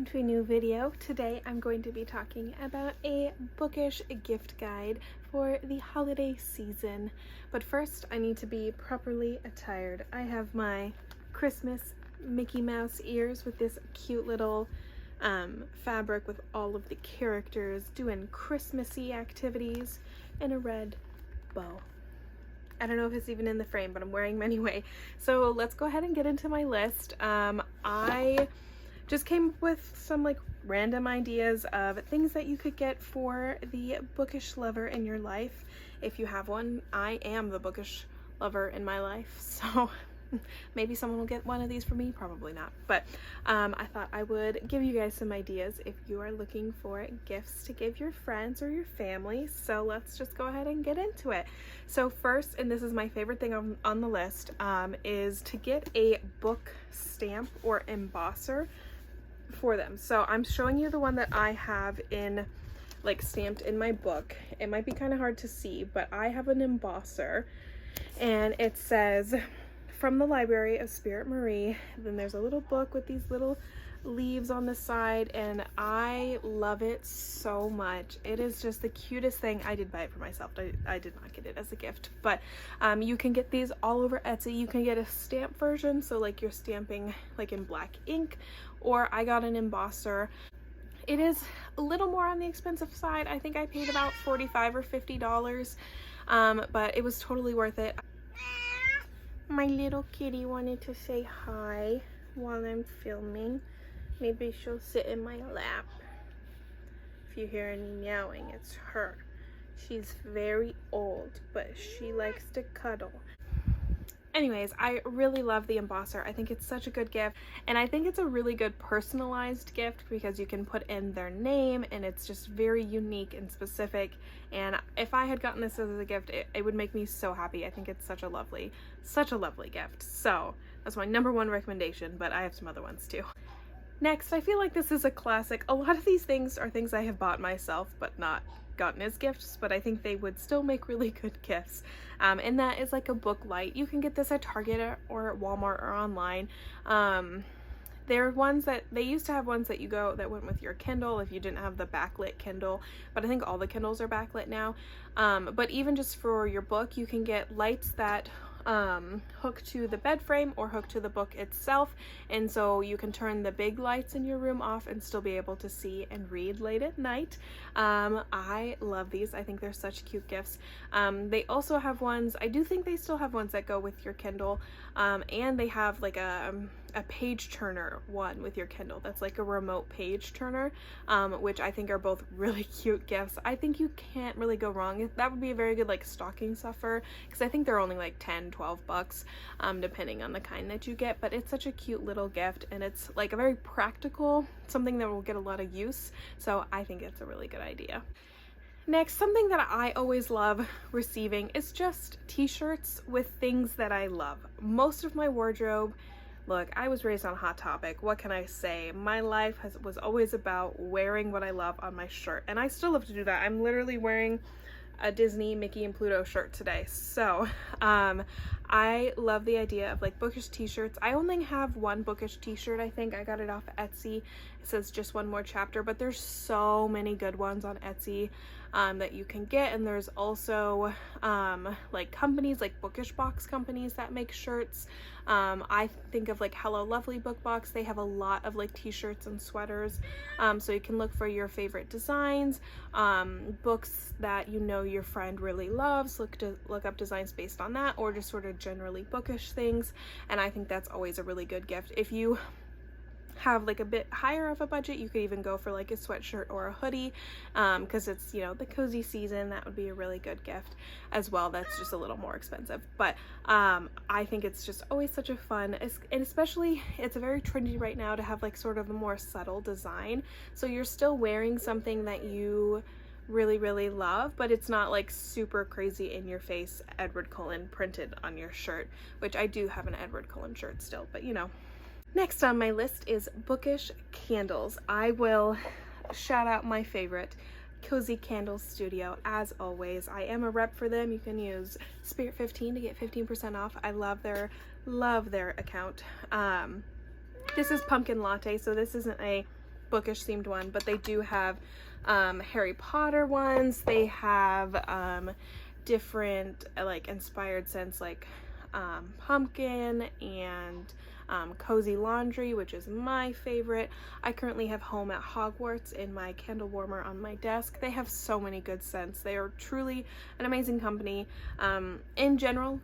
welcome to a new video. Today I'm going to be talking about a bookish gift guide for the holiday season. But first I need to be properly attired. I have my Christmas Mickey Mouse ears with this cute little fabric with all of the characters doing Christmassy activities and a red bow. I don't know if it's even in the frame, but I'm wearing them anyway. So let's go ahead and get into my list. I just came up with some like random ideas of things that you could get for the bookish lover in your life. If you have one, I am the bookish lover in my life, so maybe someone will get one of these for me, probably not. But I thought I would give you guys some ideas if you are looking for gifts to give your friends or your family. So let's just go ahead and get into it. So first, and this is my favorite thing on the list, is to get a book stamp or embosser for them. So I'm showing you the one that I have in like stamped in my book. It might be kind of hard to see, but I have an embosser and it says, "From the Library of Spirit Marie." Then there's a little book with these little leaves on the side, and I love it so much. It is just the cutest thing. I did buy it for myself. I did not get it as a gift, but you can get these all over Etsy. You can get a stamp version, so like you're stamping like in black ink, or I got an embosser. It is a little more on the expensive side. I think I paid about $45 or $50, but it was totally worth it. My little kitty wanted to say hi while I'm filming. Maybe she'll sit in my lap. If you hear any meowing, it's her. She's very old, but she likes to cuddle. Anyways, I really love the embosser. I think it's such a good gift, and I think it's a really good personalized gift because you can put in their name and it's just very unique and specific. And if I had gotten this as a gift, it would make me so happy. I think it's such a lovely gift. So that's my number one recommendation, but I have some other ones too. Next, I feel like this is a classic. A lot of these things are things I have bought myself but not gotten as gifts, but I think they would still make really good gifts. And that is like a book light. You can get this at Target or at Walmart or online. There are ones that they used to have ones that went with your Kindle if you didn't have the backlit Kindle, but I think all the Kindles are backlit now. But even just for your book, you can get lights that hook to the bed frame or hook to the book itself, and so you can turn the big lights in your room off and still be able to see and read late at night. I love these. I think they're such cute gifts. They also have ones, I do think they still have ones that go with your Kindle, and they have like a page turner one with your Kindle that's like a remote page turner, which I think are both really cute gifts. I think you can't really go wrong. That would be a very good like stocking stuffer, because I think they're only like $10-12 depending on the kind that you get, but it's such a cute little gift, and it's like a very practical, something that will get a lot of use, so I think it's a really good idea. Next, something that I always love receiving is just t-shirts with things that I love. Most of my wardrobe, look, I was raised on Hot Topic. What can I say? My life was always about wearing what I love on my shirt, and I still love to do that. I'm literally wearing a Disney, Mickey, and Pluto shirt today. So I love the idea of like bookish t-shirts. I only have one bookish t-shirt. I think I got it off Etsy. It says "Just One More Chapter," but there's so many good ones on Etsy that you can get. And there's also like companies like Bookish Box companies that make shirts. I think of like Hello Lovely Book Box. They have a lot of like t-shirts and sweaters, so you can look for your favorite designs, books that you know your friend really loves. Look up designs based on that, or just sort of generally bookish things. And I think that's always a really good gift. If you have like a bit higher of a budget, you could even go for like a sweatshirt or a hoodie, because it's, you know, the cozy season. That would be a really good gift as well. That's just a little more expensive, but I think it's just always such a fun, and especially it's very trendy right now to have like sort of a more subtle design, so you're still wearing something that you really love, but it's not like super crazy in your face Edward Cullen printed on your shirt, which I do have an Edward Cullen shirt still, but you know. Next on my list is bookish candles. I will shout out my favorite, Cozy Candles Studio. As always, I am a rep for them. You can use Spirit15 to get 15% off. I love their account. This is pumpkin latte, so this isn't a Bookish themed one, but they do have Harry Potter ones. They have different like inspired scents like pumpkin and cozy laundry, which is my favorite. I currently have Home at Hogwarts in my candle warmer on my desk. They have so many good scents. They are truly an amazing company. In general,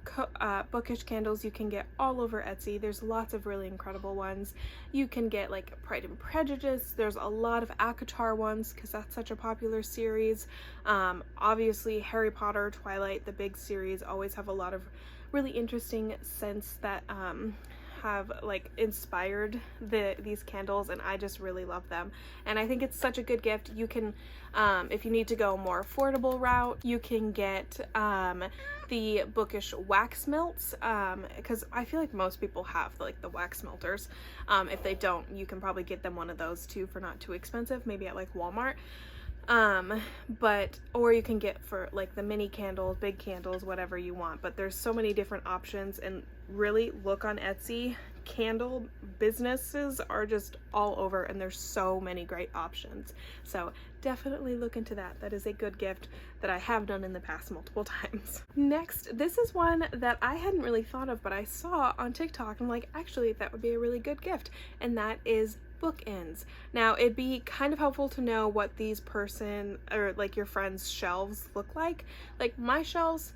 Bookish candles you can get all over Etsy. There's lots of really incredible ones. You can get like Pride and Prejudice. There's a lot of ACOTAR ones because that's such a popular series. Obviously Harry Potter, Twilight, the big series always have a lot of really interesting scents that have like inspired these candles, and I just really love them, and I think it's such a good gift. You can if you need to go a more affordable route, you can get the Bookish wax melts, because I feel like most people have like the wax melters. If they don't, you can probably get them one of those too for not too expensive, maybe at like Walmart. Or you can get for like the mini candles, big candles, whatever you want, but there's so many different options, and really look on Etsy. Candle businesses are just all over, and there's so many great options, so definitely look into that. That is a good gift that I have done in the past multiple times. Next, this is one that I hadn't really thought of, but I saw on TikTok. I'm like, actually that would be a really good gift, and that is bookends. Now it'd be kind of helpful to know what these person or like your friends' shelves look like. Like my shelves,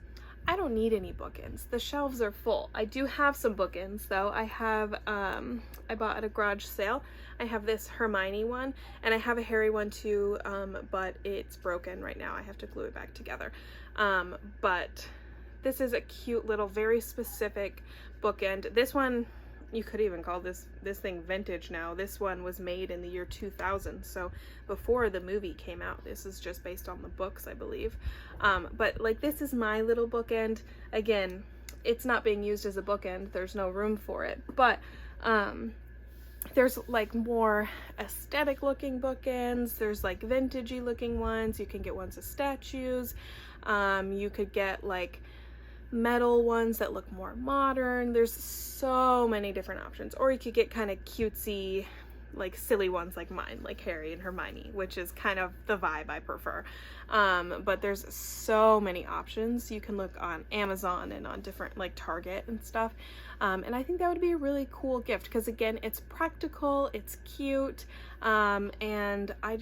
I don't need any bookends. The shelves are full. I do have some bookends though. I have I bought at a garage sale. I have this Hermione one, and I have a Harry one too, but it's broken right now. I have to glue it back together. But this is a cute little, very specific bookend. This one, you could even call this thing vintage now. This one was made in the year 2000, so before the movie came out. This is just based on the books, I believe. But like, this is my little bookend. Again, it's not being used as a bookend. There's no room for it, but there's like more aesthetic looking bookends. There's like vintagey looking ones. You can get ones of statues. You could get like metal ones that look more modern. There's so many different options. Or you could get kind of cutesy, like silly ones like mine, like Harry and Hermione, which is kind of the vibe I prefer. But there's so many options. You can look on Amazon and on different like Target and stuff. And I think that would be a really cool gift because again, it's practical, it's cute, and I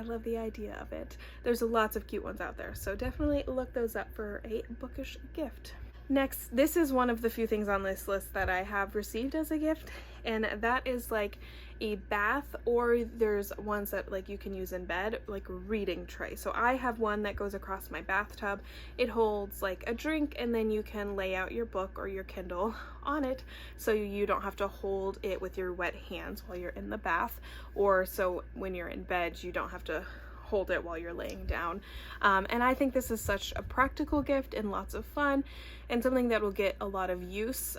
love the idea of it. There's lots of cute ones out there, so definitely look those up for a bookish gift. Next, this is one of the few things on this list that I have received as a gift, and that is like a bath, or there's ones that like you can use in bed, like a reading tray. So I have one that goes across my bathtub. It holds like a drink, and then you can lay out your book or your Kindle on it, so you don't have to hold it with your wet hands while you're in the bath, or so when you're in bed you don't have to hold it while you're laying down. And I think this is such a practical gift and lots of fun, and something that will get a lot of use.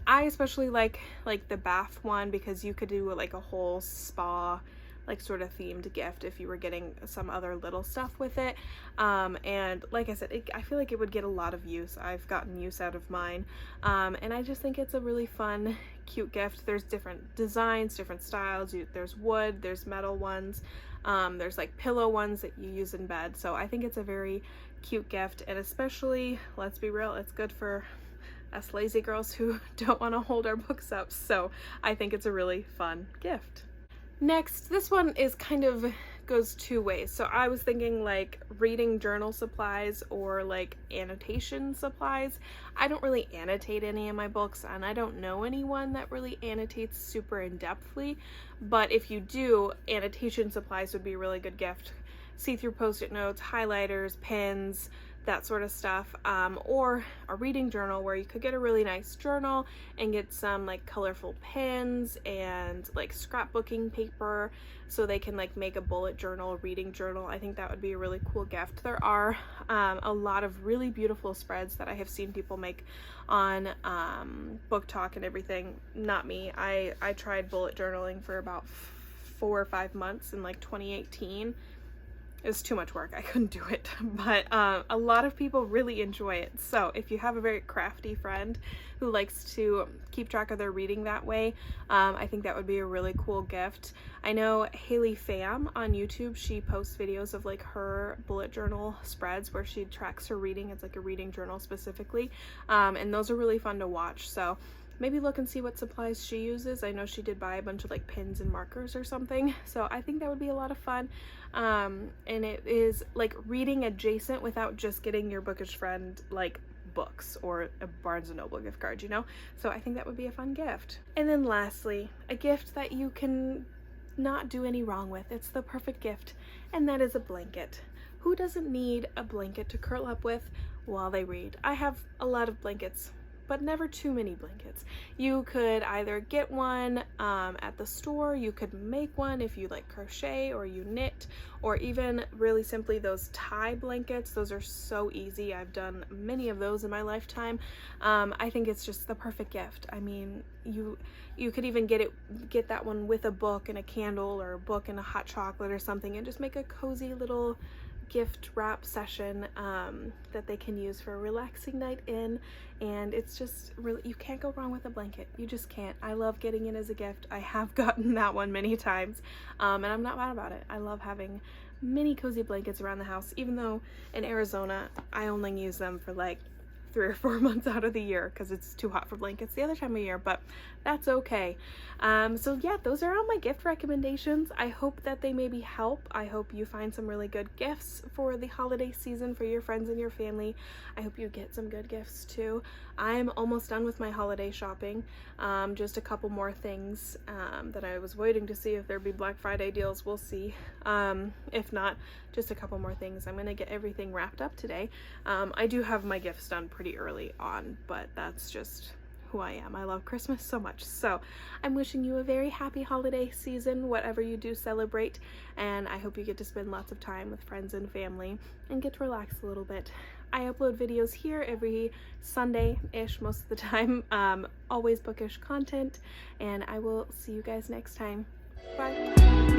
I especially like the bath one because you could do like a whole spa like sort of themed gift if you were getting some other little stuff with it. And like I said, I feel like it would get a lot of use. I've gotten use out of mine, and I just think it's a really fun, cute gift. There's different designs, different styles. There's wood, there's metal ones, there's like pillow ones that you use in bed. So I think it's a very cute gift, and especially, let's be real, it's good for us lazy girls who don't want to hold our books up. So I think it's a really fun gift. Next, this one is kind of goes two ways. So I was thinking like reading journal supplies or like annotation supplies. I don't really annotate any of my books, and I don't know anyone that really annotates super in-depthly, but if you do, annotation supplies would be a really good gift. See-through post-it notes, highlighters, pens, that sort of stuff, or a reading journal where you could get a really nice journal and get some like colorful pens and like scrapbooking paper so they can like make a bullet journal, reading journal. I think that would be a really cool gift. There are a lot of really beautiful spreads that I have seen people make on Book Talk and everything. Not me. I tried bullet journaling for about 4 or 5 months in like 2018. it was too much work. I couldn't do it, but a lot of people really enjoy it. So if you have a very crafty friend who likes to keep track of their reading that way, I think that would be a really cool gift. I know Haley Pham on YouTube, she posts videos of like her bullet journal spreads where she tracks her reading. It's like a reading journal specifically, and those are really fun to watch. So maybe look and see what supplies she uses. I know she did buy a bunch of like pins and markers or something, so I think that would be a lot of fun. And it is like reading adjacent without just getting your bookish friend like books or a Barnes & Noble gift card, you know? So I think that would be a fun gift. And then lastly, a gift that you can not do any wrong with. It's the perfect gift, and that is a blanket. Who doesn't need a blanket to curl up with while they read? I have a lot of blankets, but never too many blankets. You could either get one at the store, you could make one if you like crochet or you knit, or even really simply those tie blankets. Those are so easy. I've done many of those in my lifetime. I think it's just the perfect gift. I mean, you could even get that one with a book and a candle, or a book and a hot chocolate or something, and just make a cozy little gift wrap session that they can use for a relaxing night in. And it's just really, you can't go wrong with a blanket. You just can't. I love getting it as a gift. I have gotten that one many times, and I'm not mad about it. I love having many cozy blankets around the house, even though in Arizona I only use them for like 3 or 4 months out of the year because it's too hot for blankets the other time of year, but that's okay. So yeah, those are all my gift recommendations. I hope that they maybe help. I hope you find some really good gifts for the holiday season for your friends and your family. I hope you get some good gifts too. I'm almost done with my holiday shopping. Just a couple more things that I was waiting to see if there'd be Black Friday deals. We'll see. If not, just a couple more things. I'm gonna get everything wrapped up today. I do have my gifts done pretty early on, but that's just who I am. I love Christmas so much. So I'm wishing you a very happy holiday season, whatever you do celebrate, and I hope you get to spend lots of time with friends and family and get to relax a little bit. I upload videos here every Sunday-ish most of the time, always bookish content, and I will see you guys next time. Bye.